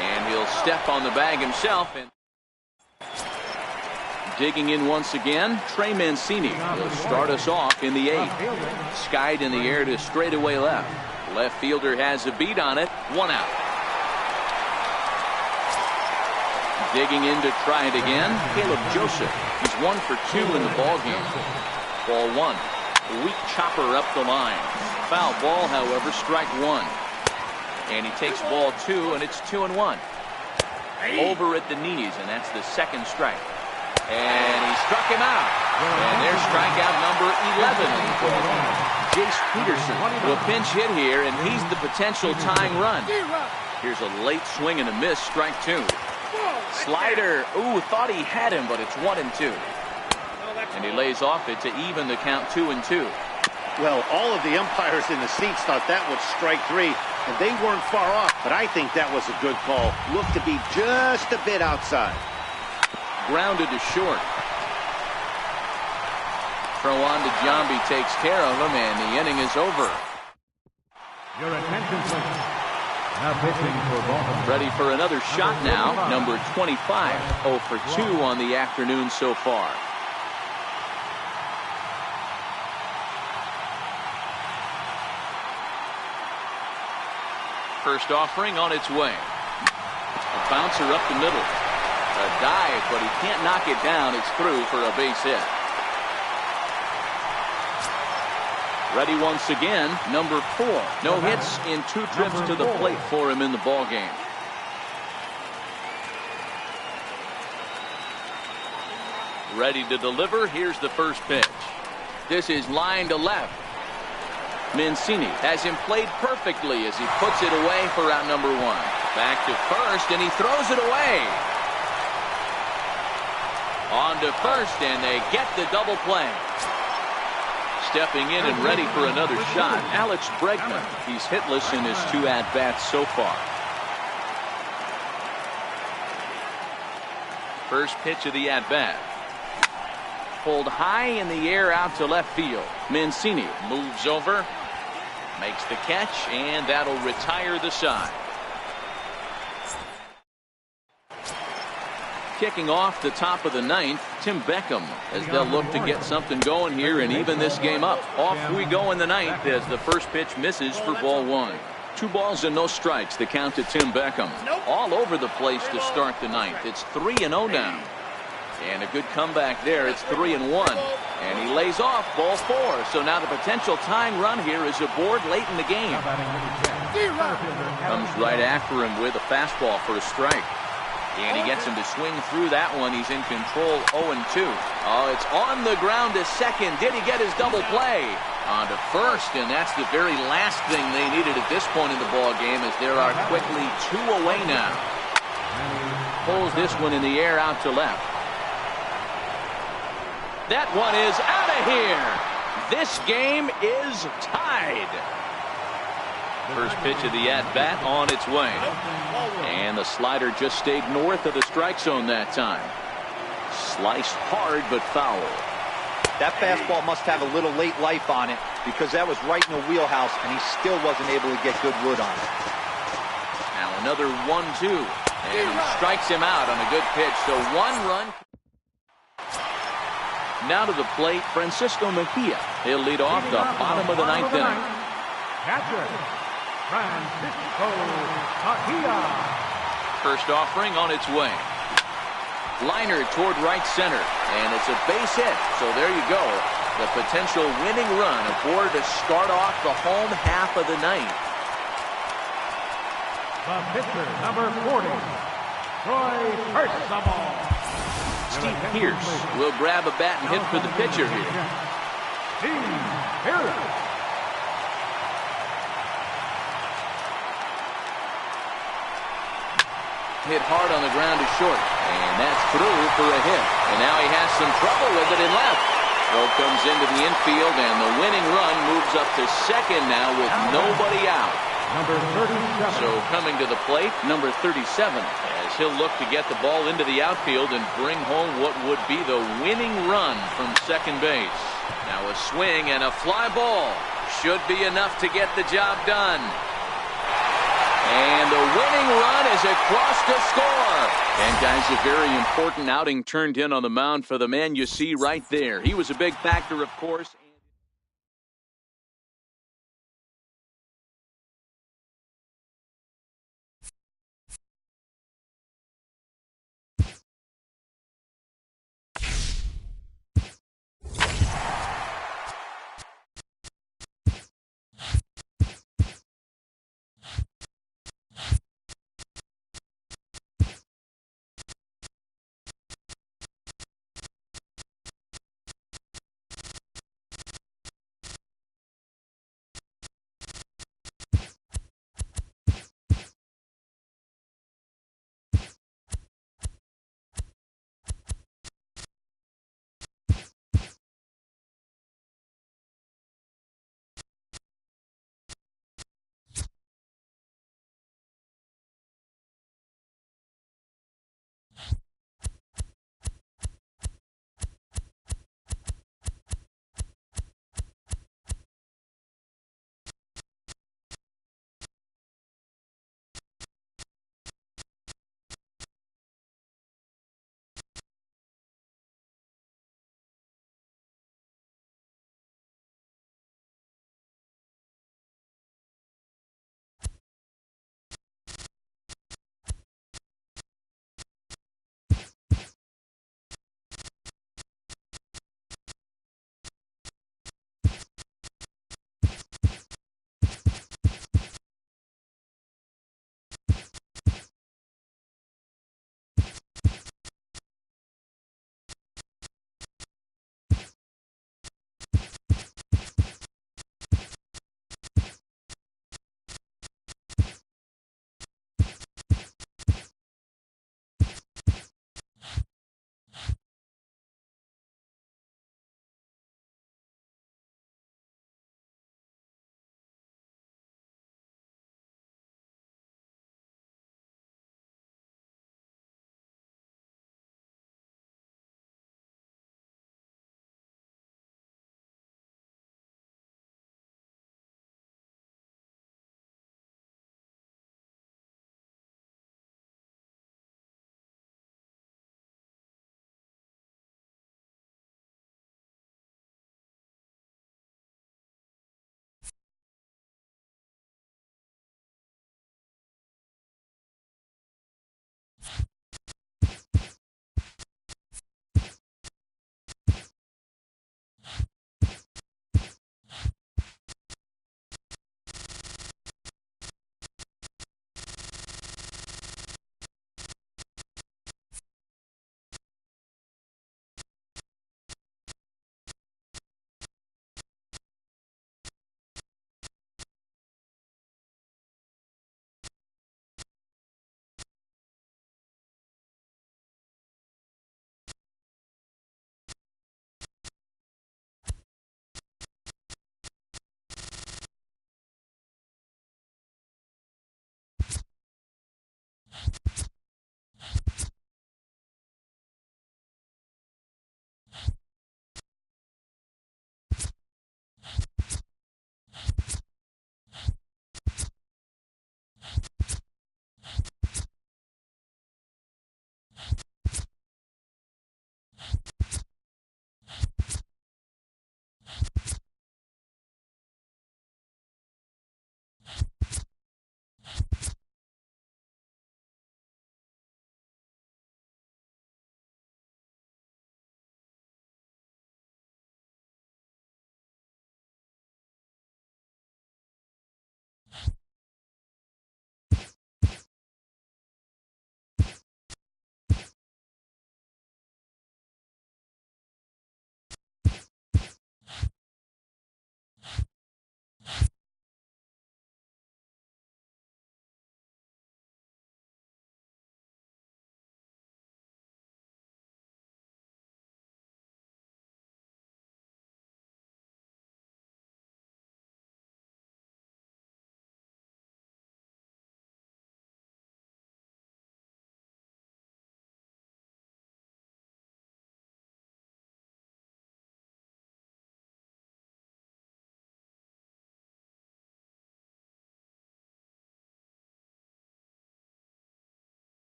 And he'll step on the bag himself. And digging in once again, Trey Mancini will start us off in the 8th. Skied in the air to straightaway left. Left fielder has a beat on it. 1 out. Digging in to try it again, Caleb Joseph. He's 1 for 2 in the ball game. Ball 1. A weak chopper up the line. Foul ball, however, strike 1. And he takes ball 2, and it's 2-1. Over at the knees, and that's the second strike. And he struck him out. And there's strikeout number 11. Jace Peterson will pinch hit here, and he's the potential tying run. Here's a late swing and a miss, strike 2. Slider, thought he had him, but it's 1-2. And he lays off it to even the count 2-2. Well, all of the umpires in the seats thought that was strike 3, and they weren't far off, but I think that was a good call. Looked to be just a bit outside. Grounded to short. Throw on to Giambi, takes care of him, and the inning is over. Your attention, please. Now pitching for Baltimore. Ready for another shot now. Number 25. 0 for 2 on the afternoon so far. First offering on its way. A bouncer up the middle. A dive, but he can't knock it down. It's through for a base hit. Ready once again, number 4. No hits in 2 trips to the plate for him in the ball game. Ready to deliver. Here's the first pitch. This is line to left. Mancini has him played perfectly as he puts it away for out number 1. Back to first, and he throws it away. On to first, and they get the double play. Stepping in and ready for another shot, Alex Bregman. He's hitless in his 2 at-bats so far. First pitch of the at-bat. Pulled high in the air out to left field. Mancini moves over, makes the catch, and that'll retire the side. Kicking off the top of the 9th, Tim Beckham, as they'll look to get something going here and even this game up. Off we go in the 9th as the first pitch misses for ball 1. 2 balls and no strikes, the count to Tim Beckham. All over the place to start the 9th. It's 3-0 now. And a good comeback there. It's 3-1. And he lays off ball 4. So now the potential tying run here is aboard late in the game. Comes right after him with a fastball for a strike. And he gets him to swing through that one. He's in control 0-2. Oh, it's on the ground to second. Did he get his double play? On to first, and that's the very last thing they needed at this point in the ball game, as there are quickly 2 away now. Pulls this one in the air out to left. That one is out of here. This game is tied. First pitch of the at-bat on its way. And the slider just stayed north of the strike zone that time. Sliced hard but foul. That fastball must have a little late life on it, because that was right in the wheelhouse, and he still wasn't able to get good wood on it. Now another 1-2. And he strikes him out on a good pitch. So 1 run. Now to the plate, Francisco Mejia. He'll lead off the bottom of the ninth inning. Catcher, Francisco Mejia. First offering on its way. Liner toward right center, and it's a base hit. So there you go. The potential winning run aboard to start off the home half of the ninth. The pitcher, number 40, Troy Percival. Steve Pierce will grab a bat and hit for the pitcher here. Steve Pierce. Hit hard on the ground to short, and that's through for a hit. And now he has some trouble with it in left. Throw comes into the infield, and the winning run moves up to second now with nobody out. Number 37. So coming to the plate, number 37, as he'll look to get the ball into the outfield and bring home what would be the winning run from second base. Now a swing and a fly ball. Should be enough to get the job done. And the winning run is across to score. And guys, a very important outing turned in on the mound for the man you see right there. He was a big factor, of course.